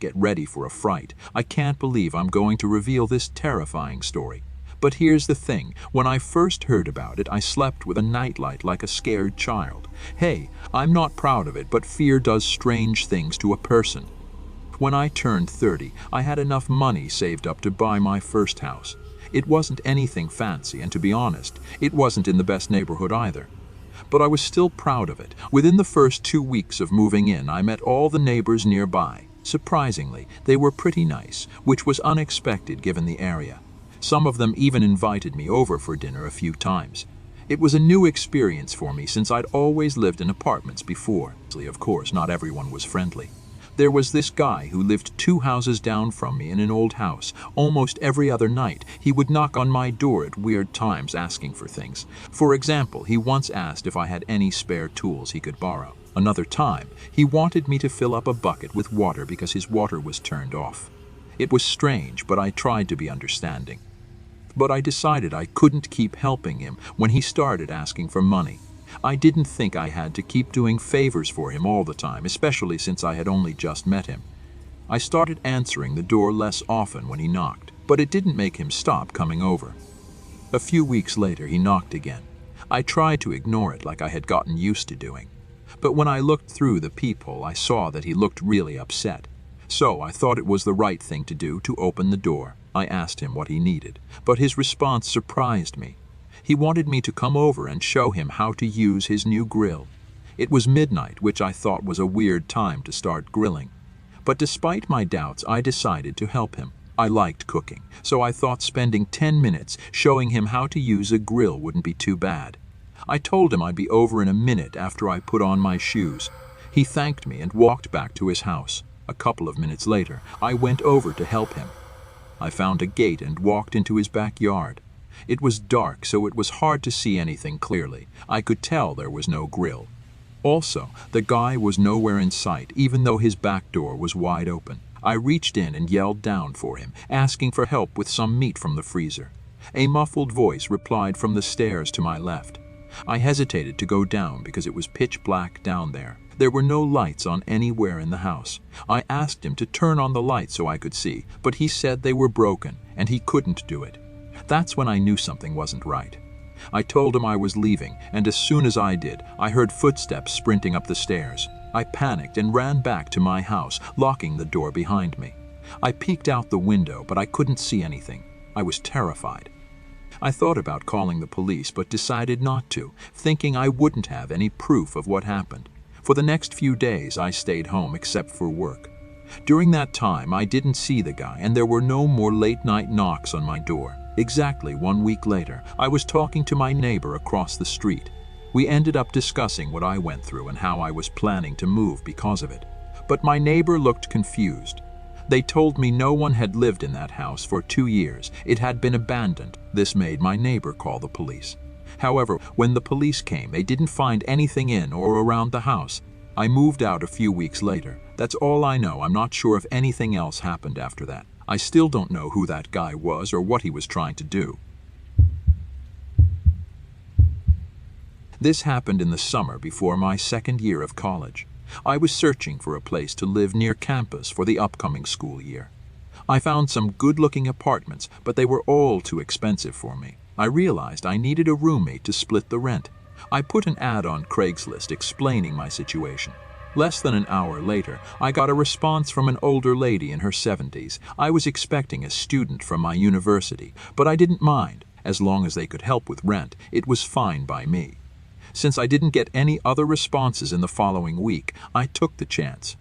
get ready for a fright. I can't believe I'm going to reveal this terrifying story. But here's the thing, when I first heard about it, I slept with a nightlight like a scared child. Hey, I'm not proud of it, but fear does strange things to a person. When I turned 30, I had enough money saved up to buy my first house. It wasn't anything fancy, and to be honest, it wasn't in the best neighborhood either. But I was still proud of it. Within the first 2 weeks of moving in, I met all the neighbors nearby. Surprisingly, they were pretty nice, which was unexpected given the area. Some of them even invited me over for dinner a few times. It was a new experience for me since I'd always lived in apartments before. Of course, not everyone was friendly. There was this guy who lived 2 houses down from me in an old house. Almost every other night, he would knock on my door at weird times asking for things. For example, he once asked if I had any spare tools he could borrow. Another time, he wanted me to fill up a bucket with water because his water was turned off. It was strange, but I tried to be understanding. But I decided I couldn't keep helping him when he started asking for money. I didn't think I had to keep doing favors for him all the time, especially since I had only just met him. I started answering the door less often when he knocked, but it didn't make him stop coming over. A few weeks later, he knocked again. I tried to ignore it like I had gotten used to doing. But when I looked through the peephole, I saw that he looked really upset. So I thought it was the right thing to do to open the door. I asked him what he needed, but his response surprised me. He wanted me to come over and show him how to use his new grill. It was midnight, which I thought was a weird time to start grilling. But despite my doubts, I decided to help him. I liked cooking, so I thought spending 10 minutes showing him how to use a grill wouldn't be too bad. I told him I'd be over in a minute after I put on my shoes. He thanked me and walked back to his house. A couple of minutes later, I went over to help him. I found a gate and walked into his backyard. It was dark, so it was hard to see anything clearly. I could tell there was no grill. Also, the guy was nowhere in sight, even though his back door was wide open. I reached in and yelled down for him, asking for help with some meat from the freezer. A muffled voice replied from the stairs to my left. I hesitated to go down because it was pitch black down there. There were no lights on anywhere in the house. I asked him to turn on the light so I could see, but he said they were broken and he couldn't do it. That's when I knew something wasn't right. I told him I was leaving, and as soon as I did, I heard footsteps sprinting up the stairs. I panicked and ran back to my house, locking the door behind me. I peeked out the window, but I couldn't see anything. I was terrified. I thought about calling the police, but decided not to, thinking I wouldn't have any proof of what happened. For the next few days, I stayed home except for work. During that time, I didn't see the guy, and there were no more late-night knocks on my door. Exactly 1 week later, I was talking to my neighbor across the street. We ended up discussing what I went through and how I was planning to move because of it. But my neighbor looked confused. They told me no one had lived in that house for 2 years. It had been abandoned. This made my neighbor call the police. However, when the police came, they didn't find anything in or around the house. I moved out a few weeks later. That's all I know. I'm not sure if anything else happened after that. I still don't know who that guy was or what he was trying to do. This happened in the summer before my second year of college. I was searching for a place to live near campus for the upcoming school year. I found some good-looking apartments, but they were all too expensive for me. I realized I needed a roommate to split the rent. I put an ad on Craigslist explaining my situation. Less than an hour later, I got a response from an older lady in her 70s. I was expecting a student from my university, but I didn't mind. As long as they could help with rent, it was fine by me. Since I didn't get any other responses in the following week, I took the chance.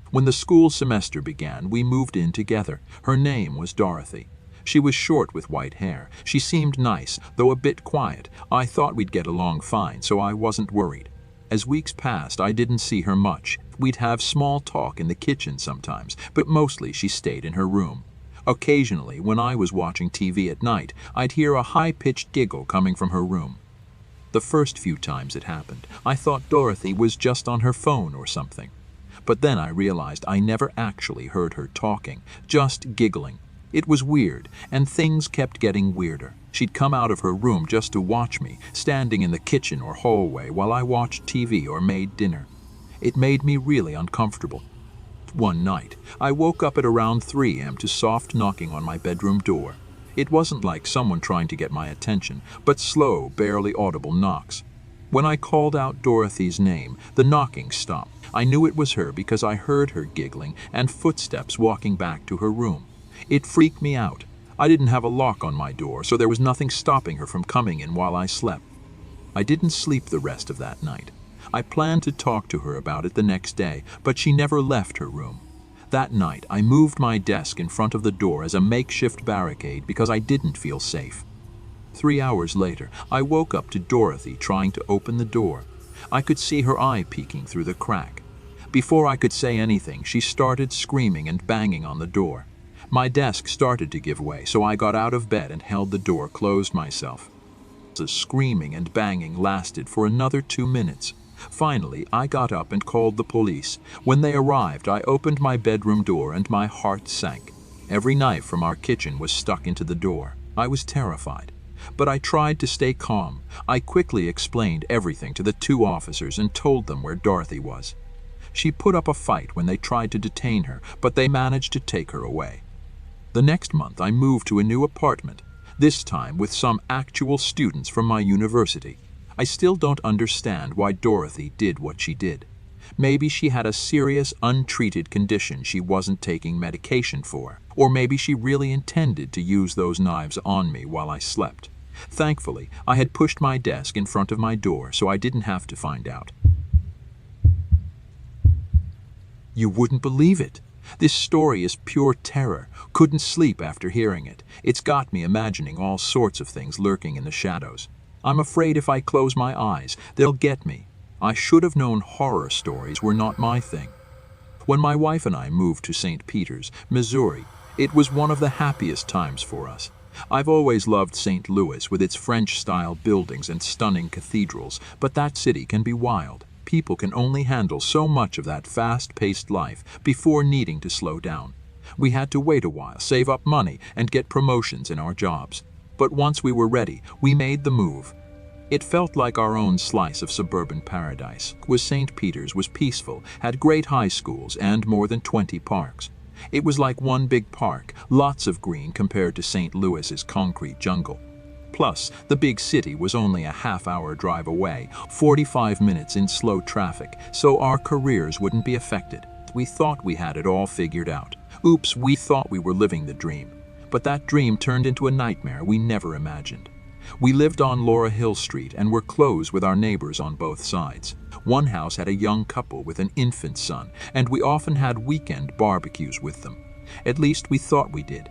When the school semester began, we moved in together. Her name was Dorothy. She was short with white hair. She seemed nice, though a bit quiet. I thought we'd get along fine, so I wasn't worried. As weeks passed, I didn't see her much. We'd have small talk in the kitchen sometimes, but mostly she stayed in her room. Occasionally, when I was watching TV at night, I'd hear a high-pitched giggle coming from her room. The first few times it happened, I thought Dorothy was just on her phone or something. But then I realized I never actually heard her talking, just giggling. It was weird, and things kept getting weirder. She'd come out of her room just to watch me, standing in the kitchen or hallway while I watched TV or made dinner. It made me really uncomfortable. One night, I woke up at around 3 a.m. to soft knocking on my bedroom door. It wasn't like someone trying to get my attention, but slow, barely audible knocks. When I called out Dorothy's name, the knocking stopped. I knew it was her because I heard her giggling and footsteps walking back to her room. It freaked me out. I didn't have a lock on my door, so there was nothing stopping her from coming in while I slept. I didn't sleep the rest of that night. I planned to talk to her about it the next day, but she never left her room. That night, I moved my desk in front of the door as a makeshift barricade because I didn't feel safe. 3 hours later, I woke up to Dorothy trying to open the door. I could see her eye peeking through the crack. Before I could say anything, she started screaming and banging on the door. My desk started to give way, so I got out of bed and held the door closed myself. The screaming and banging lasted for another 2 minutes. Finally, I got up and called the police. When they arrived, I opened my bedroom door and my heart sank. Every knife from our kitchen was stuck into the door. I was terrified. But I tried to stay calm. I quickly explained everything to the 2 officers and told them where Dorothy was. She put up a fight when they tried to detain her, but they managed to take her away. The next month, I moved to a new apartment, this time with some actual students from my university. I still don't understand why Dorothy did what she did. Maybe she had a serious, untreated condition she wasn't taking medication for, or maybe she really intended to use those knives on me while I slept. Thankfully, I had pushed my desk in front of my door, so I didn't have to find out. You wouldn't believe it. This story is pure terror. Couldn't sleep after hearing it. It's got me imagining all sorts of things lurking in the shadows. I'm afraid if I close my eyes, they'll get me. I should have known horror stories were not my thing. When my wife and I moved to St. Peters, Missouri, it was one of the happiest times for us. I've always loved St. Louis with its French-style buildings and stunning cathedrals, but that city can be wild. People can only handle so much of that fast-paced life before needing to slow down. We had to wait a while, save up money, and get promotions in our jobs. But once we were ready, we made the move. It felt like our own slice of suburban paradise. St. Peters was peaceful, had great high schools, and more than 20 parks. It was like one big park, lots of green compared to St. Louis's concrete jungle. Plus, the big city was only a half-hour drive away, 45 minutes in slow traffic, so our careers wouldn't be affected. We thought we had it all figured out. Oops, we thought we were living the dream. But that dream turned into a nightmare we never imagined. We lived on Laura Hill Street and were close with our neighbors on both sides. One house had a young couple with an infant son, and we often had weekend barbecues with them. At least we thought we did.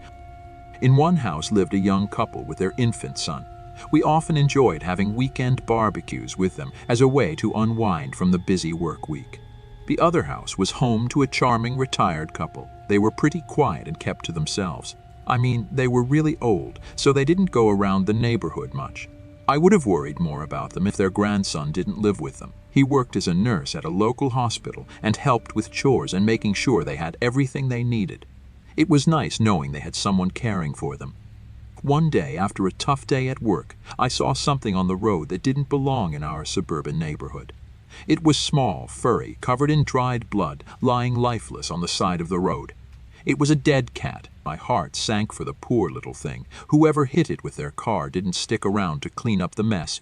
In one house lived a young couple with their infant son. We often enjoyed having weekend barbecues with them as a way to unwind from the busy work week. The other house was home to a charming retired couple. They were pretty quiet and kept to themselves. I mean, they were really old, so they didn't go around the neighborhood much. I would have worried more about them if their grandson didn't live with them. He worked as a nurse at a local hospital and helped with chores and making sure they had everything they needed. It was nice knowing they had someone caring for them. One day, after a tough day at work, I saw something on the road that didn't belong in our suburban neighborhood. It was small, furry, covered in dried blood, lying lifeless on the side of the road. It was a dead cat. My heart sank for the poor little thing. Whoever hit it with their car didn't stick around to clean up the mess.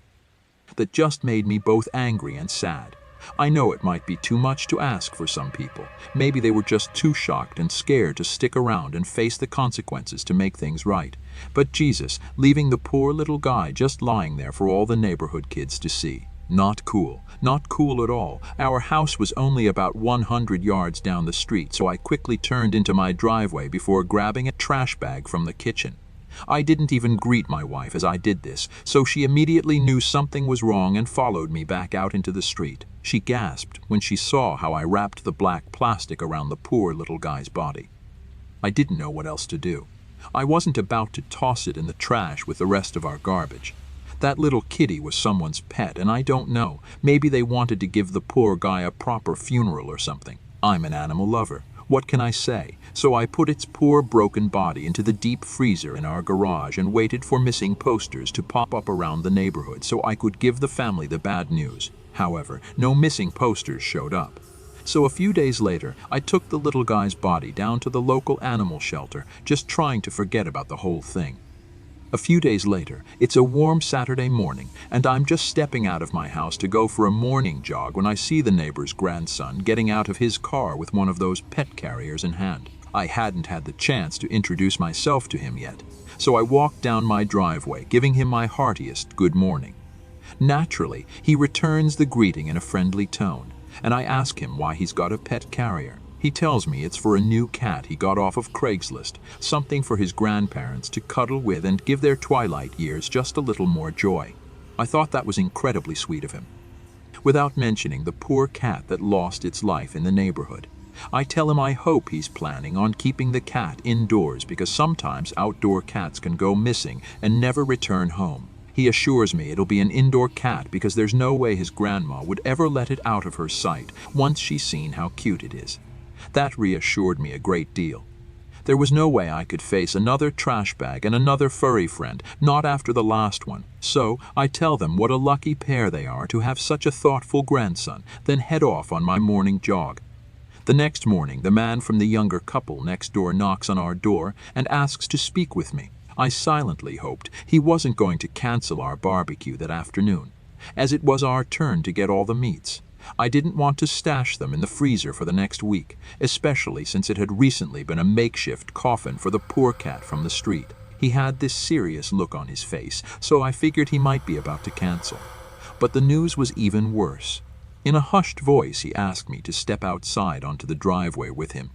That just made me both angry and sad. I know it might be too much to ask for some people. Maybe they were just too shocked and scared to stick around and face the consequences to make things right. But Jesus, leaving the poor little guy just lying there for all the neighborhood kids to see. Not cool. Not cool at all. Our house was only about 100 yards down the street, so I quickly turned into my driveway before grabbing a trash bag from the kitchen. I didn't even greet my wife as I did this, so she immediately knew something was wrong and followed me back out into the street. She gasped when she saw how I wrapped the black plastic around the poor little guy's body. I didn't know what else to do. I wasn't about to toss it in the trash with the rest of our garbage. That little kitty was someone's pet, and I don't know. Maybe they wanted to give the poor guy a proper funeral or something. I'm an animal lover. What can I say? So I put its poor broken body into the deep freezer in our garage and waited for missing posters to pop up around the neighborhood so I could give the family the bad news. However, no missing posters showed up. So a few days later, I took the little guy's body down to the local animal shelter, just trying to forget about the whole thing. A few days later, it's a warm Saturday morning, and I'm just stepping out of my house to go for a morning jog when I see the neighbor's grandson getting out of his car with one of those pet carriers in hand. I hadn't had the chance to introduce myself to him yet, so I walked down my driveway, giving him my heartiest good morning. Naturally, he returns the greeting in a friendly tone, and I ask him why he's got a pet carrier. He tells me it's for a new cat he got off of Craigslist, something for his grandparents to cuddle with and give their twilight years just a little more joy. I thought that was incredibly sweet of him. Without mentioning the poor cat that lost its life in the neighborhood, I tell him I hope he's planning on keeping the cat indoors because sometimes outdoor cats can go missing and never return home. He assures me it'll be an indoor cat because there's no way his grandma would ever let it out of her sight once she's seen how cute it is. That reassured me a great deal. There was no way I could face another trash bag and another furry friend, not after the last one. So I tell them what a lucky pair they are to have such a thoughtful grandson, then head off on my morning jog. The next morning, the man from the younger couple next door knocks on our door and asks to speak with me. I silently hoped he wasn't going to cancel our barbecue that afternoon, as it was our turn to get all the meats. I didn't want to stash them in the freezer for the next week, especially since it had recently been a makeshift coffin for the poor cat from the street. He had this serious look on his face, so I figured he might be about to cancel. But the news was even worse. In a hushed voice, he asked me to step outside onto the driveway with him.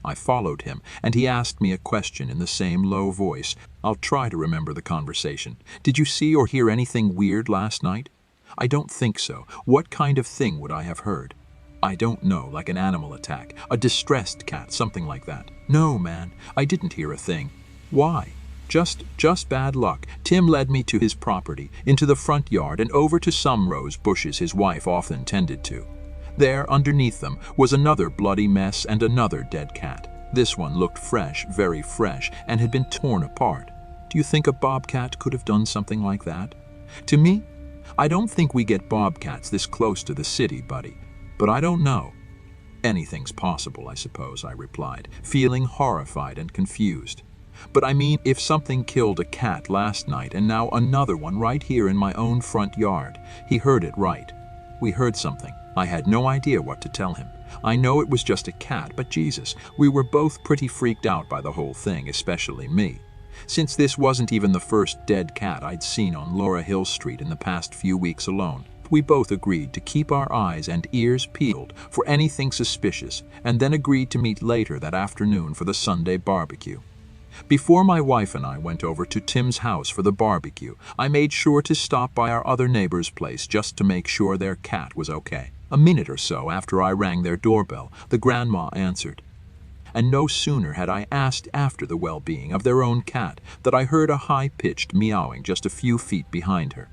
I followed him, and he asked me a question in the same low voice. I'll try to remember the conversation. Did you see or hear anything weird last night? I don't think so. What kind of thing would I have heard? I don't know, like an animal attack, a distressed cat, something like that. No, man, I didn't hear a thing. Why? Just bad luck. Tim led me to his property, into the front yard and over to some rose bushes his wife often tended to. There, underneath them, was another bloody mess and another dead cat. This one looked fresh, very fresh, and had been torn apart. Do you think a bobcat could have done something like that? To me, I don't think we get bobcats this close to the city, buddy. But I don't know. Anything's possible, I suppose, I replied, feeling horrified and confused. But I mean, if something killed a cat last night and now another one right here in my own front yard, he heard it right. We heard something. I had no idea what to tell him. I know it was just a cat, but Jesus, we were both pretty freaked out by the whole thing, especially me. Since this wasn't even the first dead cat I'd seen on Laura Hill Street in the past few weeks alone, we both agreed to keep our eyes and ears peeled for anything suspicious, and then agreed to meet later that afternoon for the Sunday barbecue. Before my wife and I went over to Tim's house for the barbecue, I made sure to stop by our other neighbor's place just to make sure their cat was okay. A minute or so after I rang their doorbell, the grandma answered. And no sooner had I asked after the well-being of their own cat that I heard a high-pitched meowing just a few feet behind her.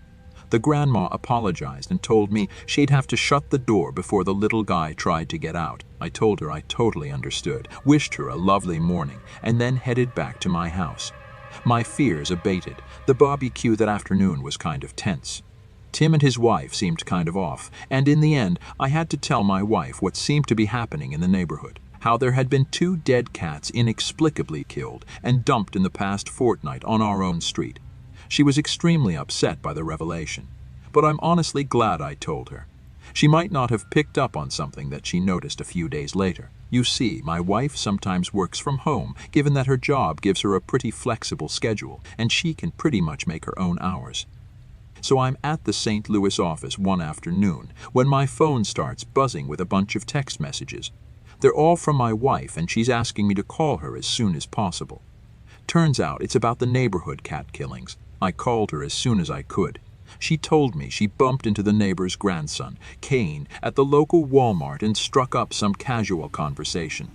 The grandma apologized and told me she'd have to shut the door before the little guy tried to get out. I told her I totally understood, wished her a lovely morning, and then headed back to my house. My fears abated. The barbecue that afternoon was kind of tense. Tim and his wife seemed kind of off, and in the end, I had to tell my wife what seemed to be happening in the neighborhood. How there had been 2 dead cats inexplicably killed and dumped in the past fortnight on our own street. She was extremely upset by the revelation, but I'm honestly glad I told her. She might not have picked up on something that she noticed a few days later. You see, my wife sometimes works from home, given that her job gives her a pretty flexible schedule, and she can pretty much make her own hours. So I'm at the St. Louis office one afternoon when my phone starts buzzing with a bunch of text messages. They're all from my wife, and she's asking me to call her as soon as possible. Turns out it's about the neighborhood cat killings. I called her as soon as I could. She told me she bumped into the neighbor's grandson, Kane, at the local Walmart and struck up some casual conversation.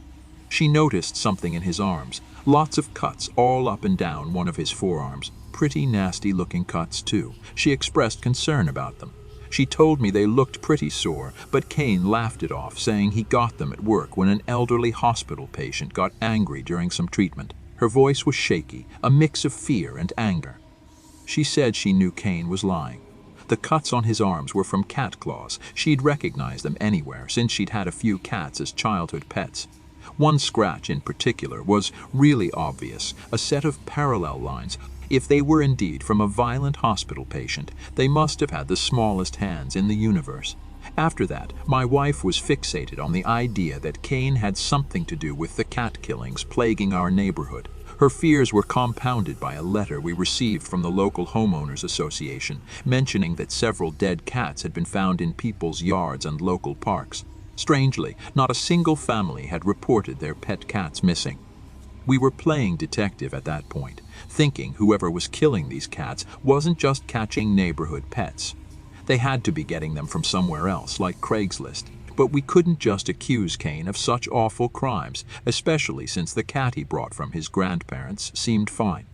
She noticed something in his arms, lots of cuts all up and down one of his forearms, pretty nasty-looking cuts too. She expressed concern about them. She told me they looked pretty sore, but Kane laughed it off, saying he got them at work when an elderly hospital patient got angry during some treatment. Her voice was shaky, a mix of fear and anger. She said she knew Kane was lying. The cuts on his arms were from cat claws. She'd recognize them anywhere since she'd had a few cats as childhood pets. One scratch in particular was really obvious, a set of parallel lines. If they were indeed from a violent hospital patient, they must have had the smallest hands in the universe. After that, my wife was fixated on the idea that Cain had something to do with the cat killings plaguing our neighborhood. Her fears were compounded by a letter we received from the local homeowners association, mentioning that several dead cats had been found in people's yards and local parks. Strangely, not a single family had reported their pet cats missing. We were playing detective at that point, thinking whoever was killing these cats wasn't just catching neighborhood pets. They had to be getting them from somewhere else, like Craigslist. But we couldn't just accuse Cain of such awful crimes, especially since the cat he brought from his grandparents seemed fine.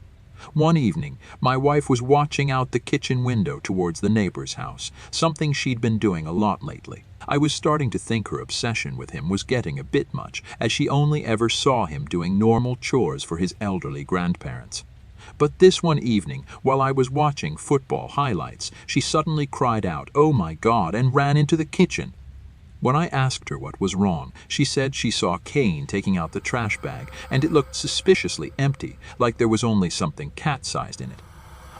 One evening, my wife was watching out the kitchen window towards the neighbor's house, something she'd been doing a lot lately. I was starting to think her obsession with him was getting a bit much, as she only ever saw him doing normal chores for his elderly grandparents. But this one evening, while I was watching football highlights, she suddenly cried out, "Oh my God," and ran into the kitchen. When I asked her what was wrong, she said she saw Cain taking out the trash bag, and it looked suspiciously empty, like there was only something cat-sized in it.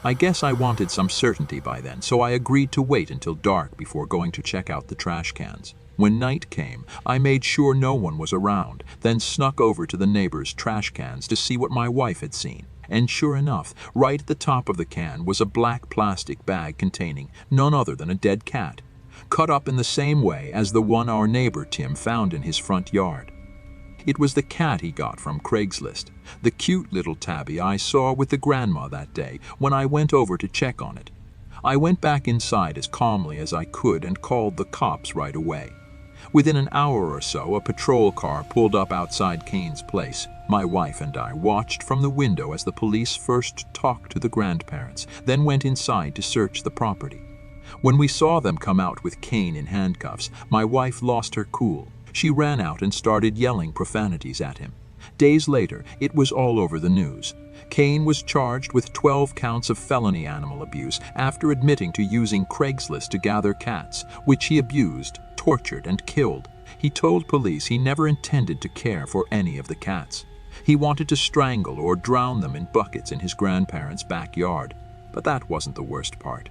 I guess I wanted some certainty by then, so I agreed to wait until dark before going to check out the trash cans. When night came, I made sure no one was around, then snuck over to the neighbor's trash cans to see what my wife had seen. And sure enough, right at the top of the can was a black plastic bag containing none other than a dead cat, cut up in the same way as the one our neighbor Tim found in his front yard. It was the cat he got from Craigslist, the cute little tabby I saw with the grandma that day when I went over to check on it. I went back inside as calmly as I could and called the cops right away. Within an hour or so, a patrol car pulled up outside Cain's place. My wife and I watched from the window as the police first talked to the grandparents, then went inside to search the property. When we saw them come out with Cain in handcuffs, my wife lost her cool. She ran out and started yelling profanities at him. Days later, it was all over the news. Cain was charged with 12 counts of felony animal abuse after admitting to using Craigslist to gather cats, which he abused, tortured, and killed. He told police he never intended to care for any of the cats. He wanted to strangle or drown them in buckets in his grandparents' backyard. But that wasn't the worst part.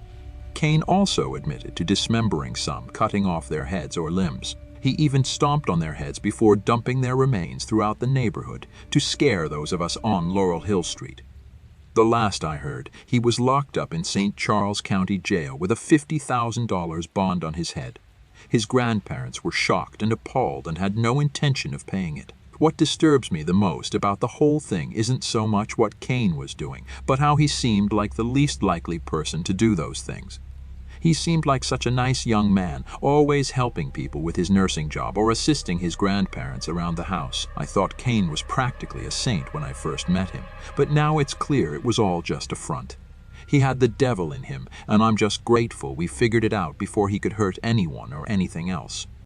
Cain also admitted to dismembering some, cutting off their heads or limbs. He even stomped on their heads before dumping their remains throughout the neighborhood to scare those of us on Laurel Hill Street. The last I heard, he was locked up in St. Charles County Jail with a $50,000 bond on his head. His grandparents were shocked and appalled and had no intention of paying it. What disturbs me the most about the whole thing isn't so much what Cain was doing, but how he seemed like the least likely person to do those things. He seemed like such a nice young man, always helping people with his nursing job or assisting his grandparents around the house. I thought Cain was practically a saint when I first met him, but now it's clear it was all just a front. He had the devil in him, and I'm just grateful we figured it out before he could hurt anyone or anything else.